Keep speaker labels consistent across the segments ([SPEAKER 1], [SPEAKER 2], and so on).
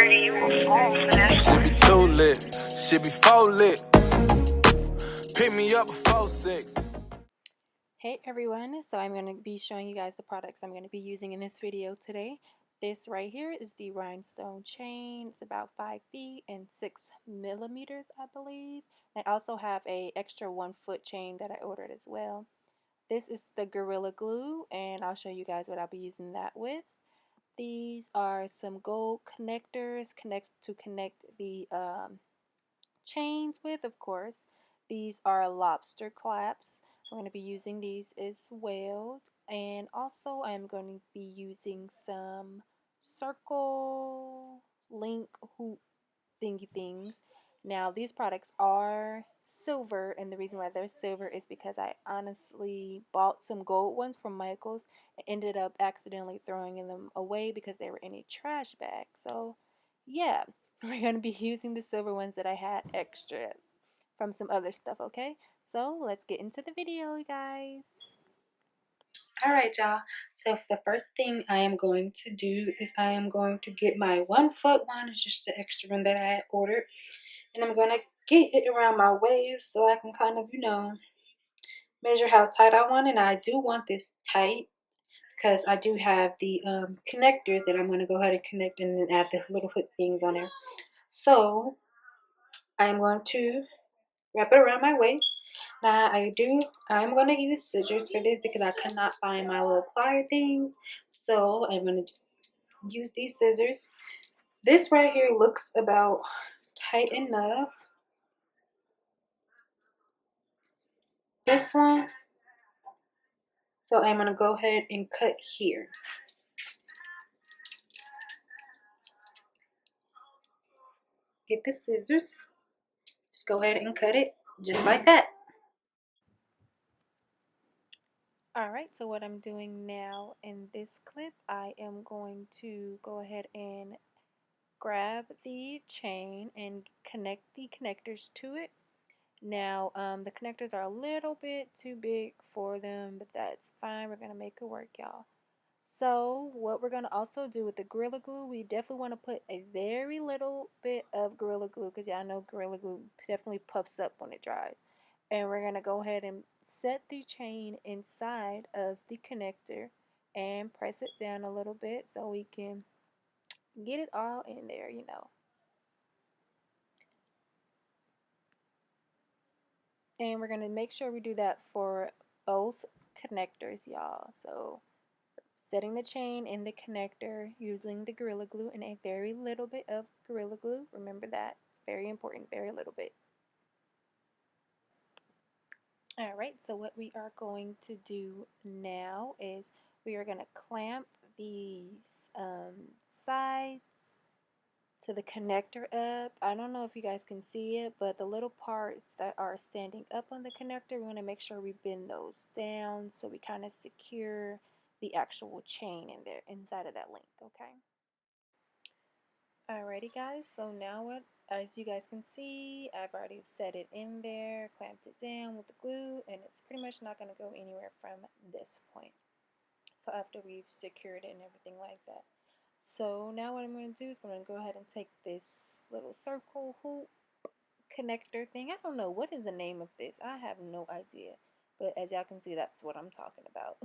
[SPEAKER 1] Should be too lit, should be full lit. Pick me up before 6.
[SPEAKER 2] Hey everyone, so I'm going to be showing you guys the products I'm going to be using in this video today. This right here is the rhinestone chain. It's about 5 feet and 6 millimeters, I believe. I also have a extra 1 foot chain that I ordered as well. This is the GorillaGlue, and I'll show you guys what I'll be using that with. These are some gold connectors to connect the chains with, of course. These are Lobster clasps. I'm going to be using these as well. And also I'm going to be using some circle link hoop thingy things. Now these products are silver, and the reason why they're silver is because I honestly bought some gold ones from Michael's and ended up accidentally throwing them away because they were in a trash bag. So yeah, we're going to be using the silver ones that I had extra from some other stuff, okay? So let's get into the video, you guys. Alright, y'all. So the first thing I am going to do is I am going to get my 1 foot one. It's just the extra one that I had ordered. And I'm going to get it around my waist so I can kind of, measure how tight I want it. And I do want this tight because I do have the connectors that I'm going to go ahead and connect and then add the little hook things on there. So I'm going to wrap it around my waist. Now I'm going to use scissors for this because I could not find my little plier things. So I'm going to use these scissors. This right here looks about tight enough. This one. So I'm going to go ahead and cut here. Get the scissors. Just go ahead and cut it just like that. Alright, so what I'm doing now in this clip, I am going to go ahead and grab the chain and connect the connectors to it. Now, the connectors are a little bit too big for them, but that's fine. We're going to make it work, y'all. So, what we're going to also do with the GorillaGlue, we definitely want to put a very little bit of GorillaGlue because y'all know GorillaGlue definitely puffs up when it dries. And we're going to go ahead and set the chain inside of the connector and press it down a little bit so we can get it all in there, And we're going to make sure we do that for both connectors, y'all. So setting the chain in the connector using the GorillaGlue and a very little bit of GorillaGlue. Remember that. It's very important, very little bit. Alright, so what we are going to do now is we are going to clamp these sides to the connector up. I don't know if you guys can see it, but the little parts that are standing up on the connector, we want to make sure we bend those down so we kind of secure the actual chain in there inside of that link, okay? Alrighty guys, so now as you guys can see, I've already set it in there, clamped it down with the glue, and it's pretty much not going to go anywhere from this point. So after we've secured it and everything like that. So now what I'm going to do is I'm going to go ahead and take this little circle hoop connector thing. I don't know, what is the name of this? I have no idea. But as y'all can see, that's what I'm talking about.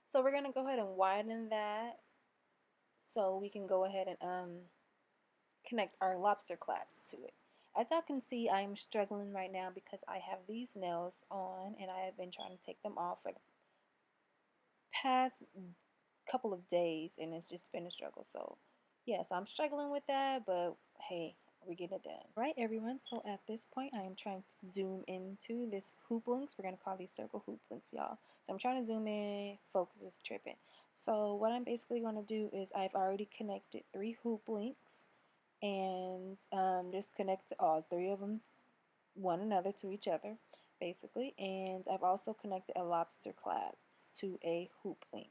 [SPEAKER 2] So we're going to go ahead and widen that so we can go ahead and connect our lobster clasps to it. As y'all can see, I am struggling right now because I have these nails on and I have been trying to take them off for the past couple of days and it's just been a struggle. So yeah, so I'm struggling with that, but hey, we're getting it done. Right, everyone, so at this point I am trying to zoom into this hoop links. We're going to call these circle hoop links, y'all. So I'm trying to zoom in, focus is tripping. So what I'm basically going to do is I've already connected 3 hoop links and just connect all 3 of them one another to each other basically, and I've also connected a lobster clasp to a hoop link.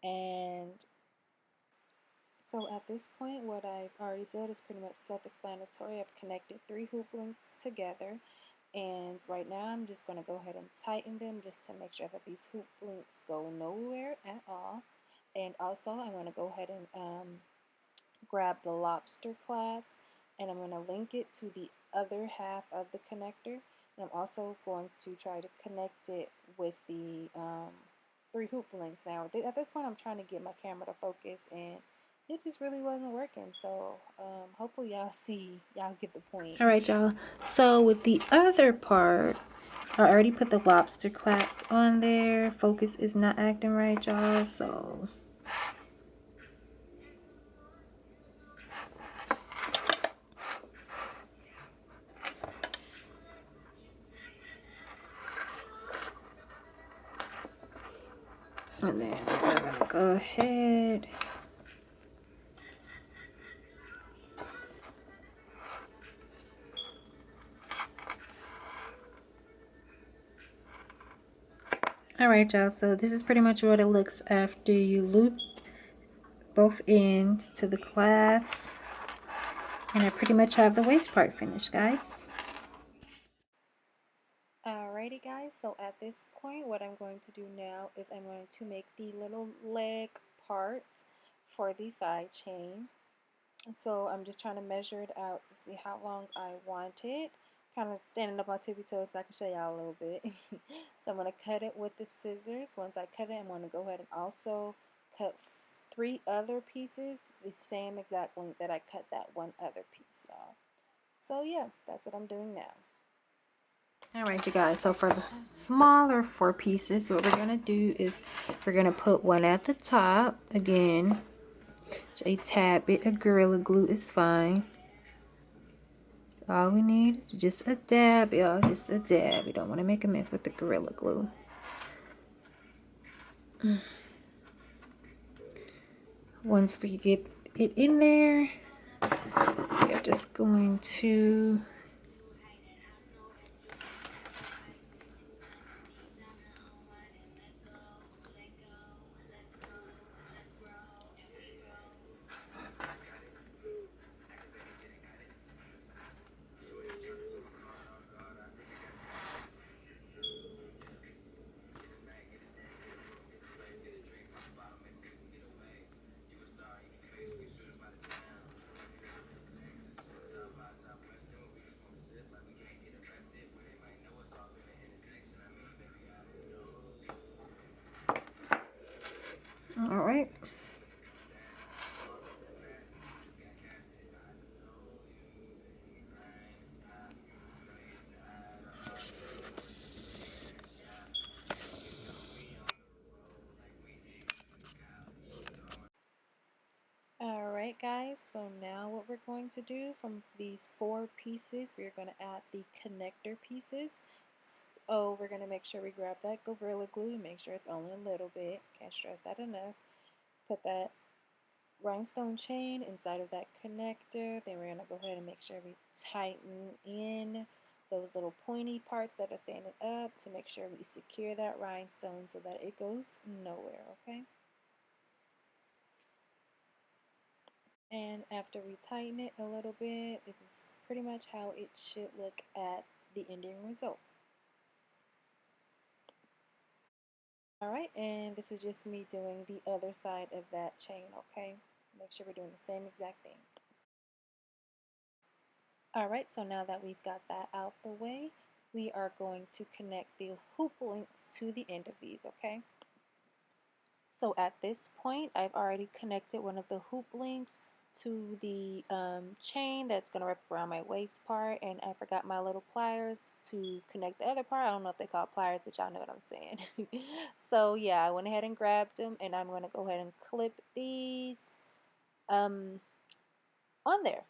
[SPEAKER 2] And so at this point what I've already did is pretty much self-explanatory. I've connected 3 hoop links together, and right now I'm just going to go ahead and tighten them just to make sure that these hoop links go nowhere at all. And also I'm going to go ahead and grab the Lobster clasps, and I'm going to link it to the other half of the connector. And I'm also going to try to connect it with the 3 hoop links. Now at this point I'm trying to get my camera to focus, and it just really wasn't working. So hopefully y'all get the point. Alright y'all, so with the other part, I already put the Lobster clasps on there. Focus is not acting right, y'all, so and then we're gonna go ahead Alright y'all, so this is pretty much what it looks after you loop both ends to the clasp, and I pretty much have the waist part finished, guys. Alrighty guys, so at this point what I'm going to do now is I'm going to make the little leg part for the thigh chain. So I'm just trying to measure it out to see how long I want it. Kind of standing up on tippy toes so I can show y'all a little bit. So I'm going to cut it with the scissors. Once I cut it, I'm going to go ahead and also cut 3 other pieces the same exact length that I cut that one other piece, y'all. So yeah, that's what I'm doing now. Alright you guys, so for the smaller 4 pieces, what we're going to do is we're going to put one at the top. Again, a tad bit of GorillaGlue is fine. All we need is just a dab, y'all, just a dab. We don't want to make a mess with the GorillaGlue. Once we get it in there, we're just going to all right. Alright guys, so now what we're going to do from these 4 pieces, we're going to add the connector pieces. Oh, we're going to make sure we grab that GorillaGlue, make sure it's only a little bit, can't stress that enough. Put that rhinestone chain inside of that connector, then we're going to go ahead and make sure we tighten in those little pointy parts that are standing up to make sure we secure that rhinestone so that it goes nowhere, okay? And after we tighten it a little bit, this is pretty much how it should look at the ending result. Alright, and this is just me doing the other side of that chain, okay? Make sure we're doing the same exact thing. Alright, so now that we've got that out the way, we are going to connect the hoop links to the end of these, okay? So at this point, I've already connected one of the hoop links to the chain that's going to wrap around my waist part, and I forgot my little pliers to connect the other part. I don't know if they call it pliers, but y'all know what I'm saying. So yeah, I went ahead and grabbed them, and I'm going to go ahead and clip these on there.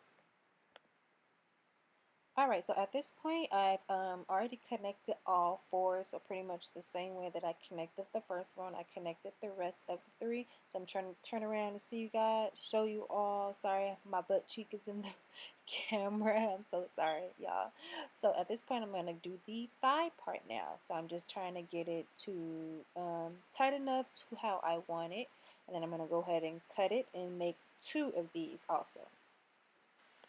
[SPEAKER 2] Alright, so at this point I've already connected all 4, so pretty much the same way that I connected the first one, I connected the rest of the 3. So I'm trying to turn around and see you guys, show you all. Sorry, my butt cheek is in the camera. I'm so sorry, y'all. So at this point I'm going to do the thigh part now. So I'm just trying to get it to tight enough to how I want it. And then I'm going to go ahead and cut it and make 2 of these also.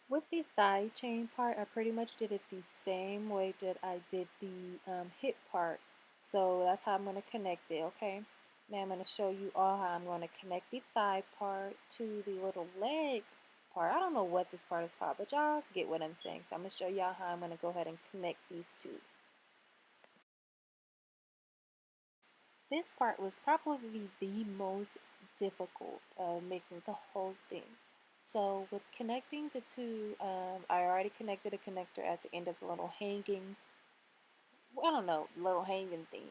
[SPEAKER 2] With the thigh chain part, I pretty much did it the same way that I did the hip part. So that's how I'm going to connect it, okay? Now I'm going to show you all how I'm going to connect the thigh part to the little leg part. I don't know what this part is called, but y'all get what I'm saying. So I'm going to show y'all how I'm going to go ahead and connect these two. This part was probably the most difficult, making the whole thing. So with connecting the two, I already connected a connector at the end of the little hanging, I don't know, little hanging thing.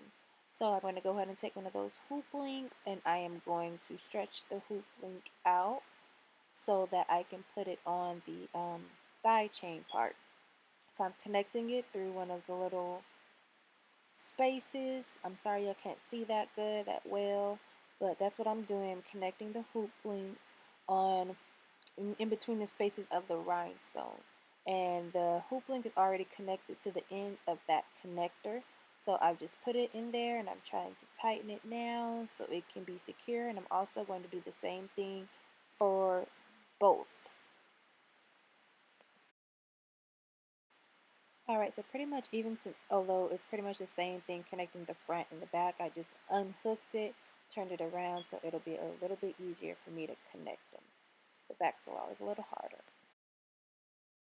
[SPEAKER 2] So I'm going to go ahead and take one of those hoop links and I am going to stretch the hoop link out so that I can put it on the thigh chain part. So I'm connecting it through one of the little spaces. I'm sorry I can't see that good, that well, but that's what I'm doing. I'm connecting the hoop links on in between the spaces of the rhinestone. And the hoop link is already connected to the end of that connector. So I've just put it in there and I'm trying to tighten it now so it can be secure. And I'm also going to do the same thing for both. Alright, so pretty much even since, although it's pretty much the same thing connecting the front and the back, I just unhooked it, turned it around so it'll be a little bit easier for me to connect them. The backs are always a little harder.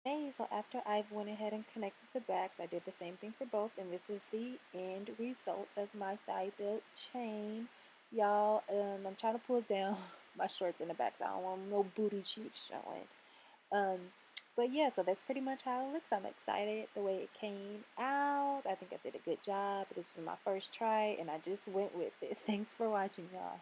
[SPEAKER 2] Okay, so after I've went ahead and connected the backs, I did the same thing for both, and this is the end result of my thigh belt chain. Y'all, I'm trying to pull it down my shorts in the back, so I don't want no booty cheeks showing. Um, but yeah, so that's pretty much how it looks. I'm excited the way it came out. I think I did a good job. This was my first try, and I just went with it. Thanks for watching, y'all.